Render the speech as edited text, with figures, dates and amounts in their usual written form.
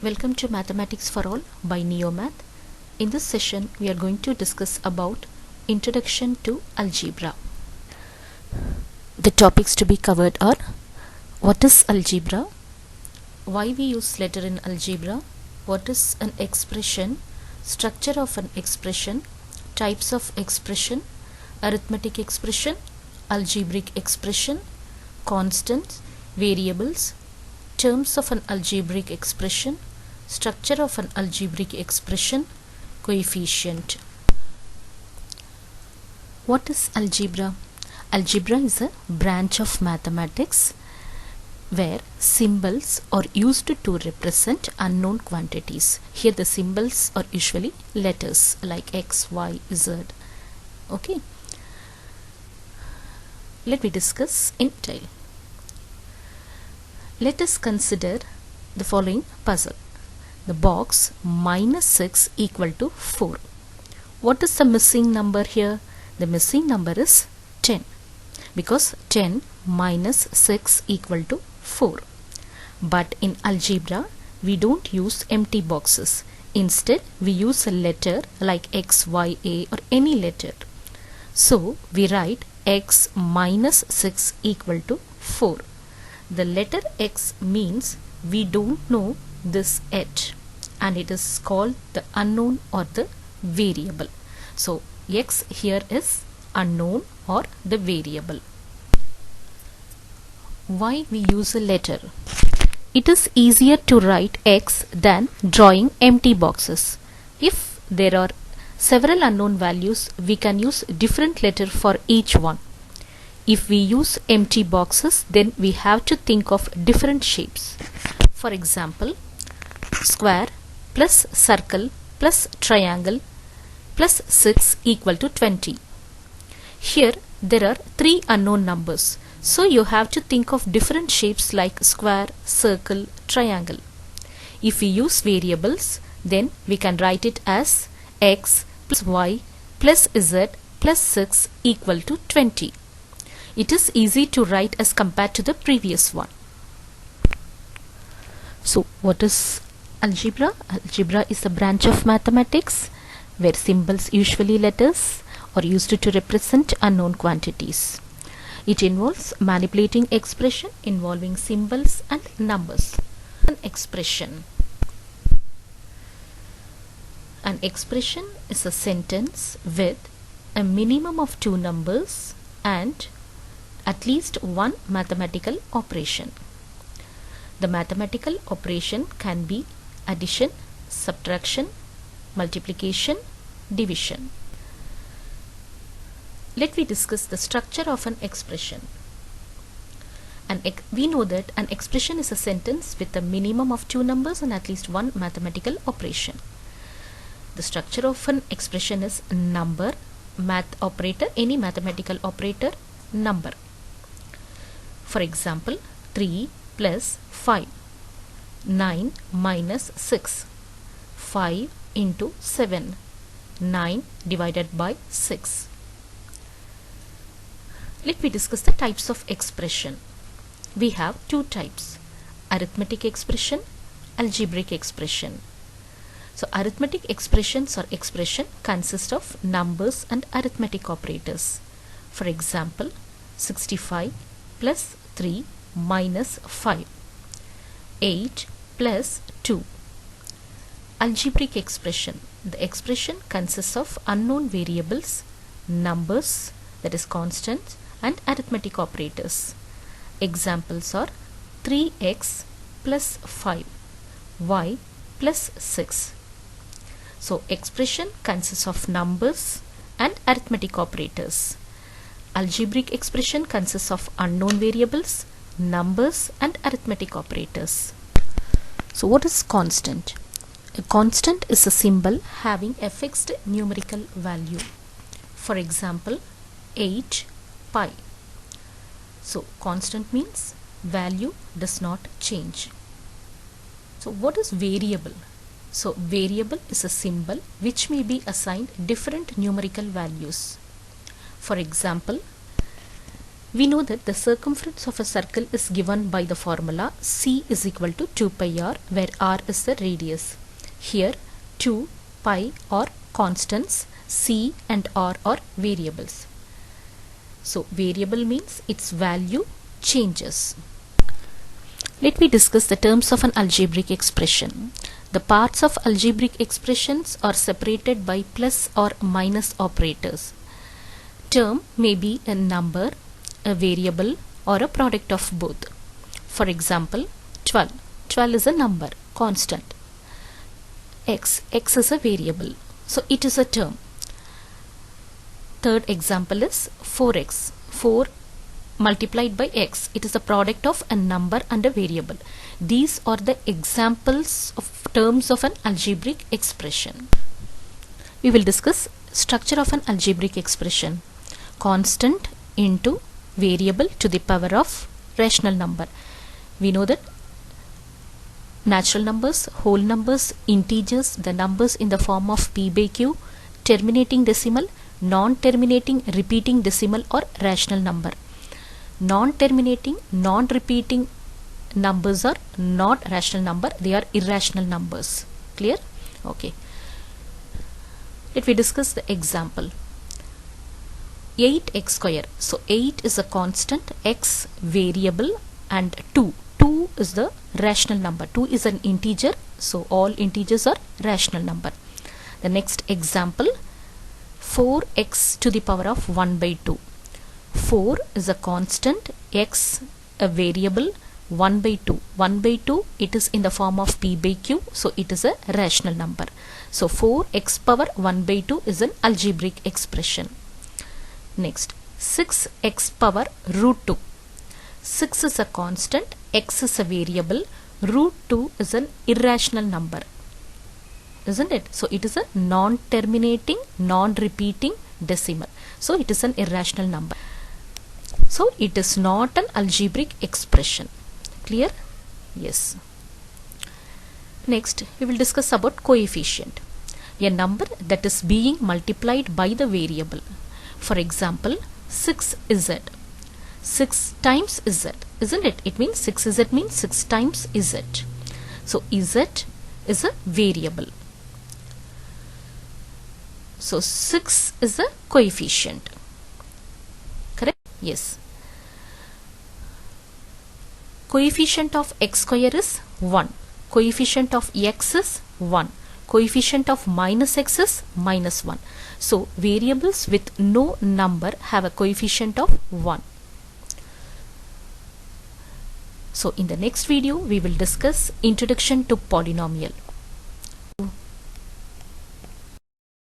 Welcome to Mathematics for All by Neomath. In this session, we are going to discuss about Introduction to Algebra. The topics to be covered are: what is algebra? Why we use letter in algebra? What is an expression? Structure of an expression? Types of expression? Arithmetic expression? Algebraic expression? Constants? Variables? Terms of an algebraic expression, structure of an algebraic expression, coefficient. What is algebra? Algebra is a branch of mathematics where symbols are used to represent unknown quantities. Here the symbols are usually letters like X, Y, Z. Okay. Let me discuss in detail. Let us consider the following puzzle. The box -6 equal to 4. What is the missing number here? The missing number is 10 because 10 minus 6 equal to 4. But in algebra, we don't use empty boxes. Instead, we use a letter like X, Y, A or any letter. So, we write X minus 6 equal to 4. The letter X means we don't know this yet, and it is called the unknown or the variable. So X here is unknown or the variable. Why we use a letter? It is easier to write X than drawing empty boxes. If there are several unknown values, we can use different letter for each one. If we use empty boxes, then we have to think of different shapes. For example, square plus circle plus triangle plus 6 equal to 20. Here there are 3 unknown numbers. So you have to think of different shapes like square, circle, triangle. If we use variables, then we can write it as X plus Y plus Z plus 6 equal to 20. It is easy to write as compared to the previous one. So what is algebra? Algebra is a branch of mathematics where symbols, usually letters, are used to represent unknown quantities. It involves manipulating expression involving symbols and numbers. An expression. An expression is a sentence with a minimum of 2 numbers and at least one mathematical operation. The mathematical operation can be addition, subtraction, multiplication, division. Let me discuss the structure of an expression. We know that an expression is a sentence with a minimum of 2 numbers and at least one mathematical operation. The structure of an expression is number, math operator, any mathematical operator, number. For example, 3 plus 5, 9 minus 6, 5 into 7, 9 divided by 6. Let me discuss the types of expression. We have 2 types: arithmetic expression, algebraic expression. So arithmetic expressions or expression consist of numbers and arithmetic operators. For example, 65 plus 3 minus 5, 8 plus 2. Algebraic expression. The expression consists of unknown variables, numbers, that is constants, and arithmetic operators. Examples are 3x plus 5, y plus 6. So expression consists of numbers and arithmetic operators. Algebraic expression consists of unknown variables, numbers and arithmetic operators. So what is constant? A constant is a symbol having a fixed numerical value. For example, 8 pi. So constant means value does not change. So what is variable? So variable is a symbol which may be assigned different numerical values. For example, We know that the circumference of a circle is given by the formula c is equal to 2 pi r, where r is the radius. Here 2, pi are constants, c and r are variables. So variable means its value changes. Let me discuss the terms of an algebraic expression. The parts of algebraic expressions are separated by plus or minus operators. Term may be a number, a variable, or a product of both. For example, 12. 12 is a number, constant. X is a variable, so it is a term. Third example is 4x. 4 multiplied by x, it is a product of a number and a variable. These are the examples of terms of an algebraic expression. We will discuss structure of an algebraic expression. Constant into variable to the power of rational number. We know that natural numbers, whole numbers, integers, the numbers in the form of p by q, terminating decimal, non-terminating, repeating decimal or rational number. Non-terminating, non-repeating numbers are not rational number, they are irrational numbers. Clear? Okay. Let me discuss the example. 8x square. So 8 is a constant, x variable, and 2. 2 is the rational number. 2 is an integer, so all integers are rational number. The next example, 4x to the power of 1 by 2. 4 is a constant, x a variable, 1 by 2. 1 by 2, it is in the form of p by q, so it is a rational number. So 4x power 1 by 2 is an algebraic expression. Next, 6x power root 2. 6 is a constant, x is a variable, root 2 is an irrational number, isn't it? So it is a non-terminating, non-repeating decimal. So it is an irrational number. So it is not an algebraic expression. Clear? Yes. Next, we will discuss about coefficient. A number that is being multiplied by the variable. For example, 6z. 6 times z, isn't it? It means 6z means 6 times z. So z is a variable. So 6 is a coefficient. Correct? Yes. Coefficient of x square is 1. Coefficient of x is 1. Coefficient of minus x is minus 1. So variables with no number have a coefficient of 1. So in the next video we will discuss introduction to polynomial.